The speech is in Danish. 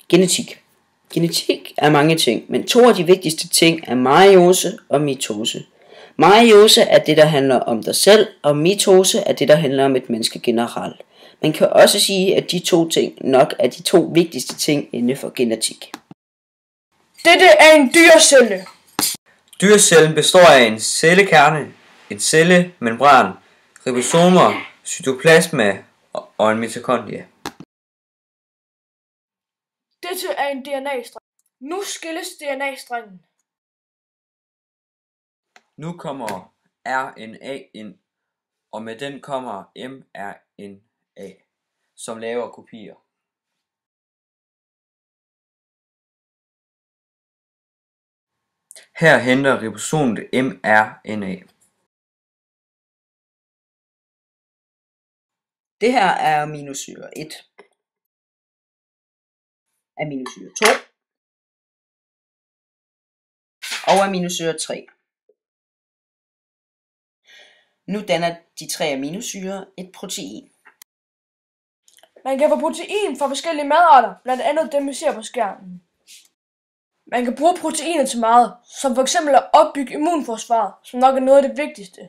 Genetik. Genetik er mange ting, men to af de vigtigste ting er meiose og mitose. Meiose er det, der handler om dig selv, og mitose er det, der handler om et menneske generelt. Man kan også sige, at de to ting nok er de to vigtigste ting inden for genetik. Dette er en dyrecelle. Dyrecellen består af en cellekerne, en cellemembran, ribosomer, cytoplasma og en mitokondrie. Dette er en DNA-streng. Nu skilles DNA-strengen. Nu kommer RNA ind, og med den kommer mRNA, som laver kopier. Her henter ribosomet mRNA. Det her er aminosyre 1, aminosyre 2 og aminosyre 3. Nu danner de tre aminosyrer et protein. Man kan få protein fra forskellige madarter, blandt andet dem vi ser på skærmen. Man kan bruge proteiner til meget, som f.eks. at opbygge immunforsvaret, som nok er noget af det vigtigste.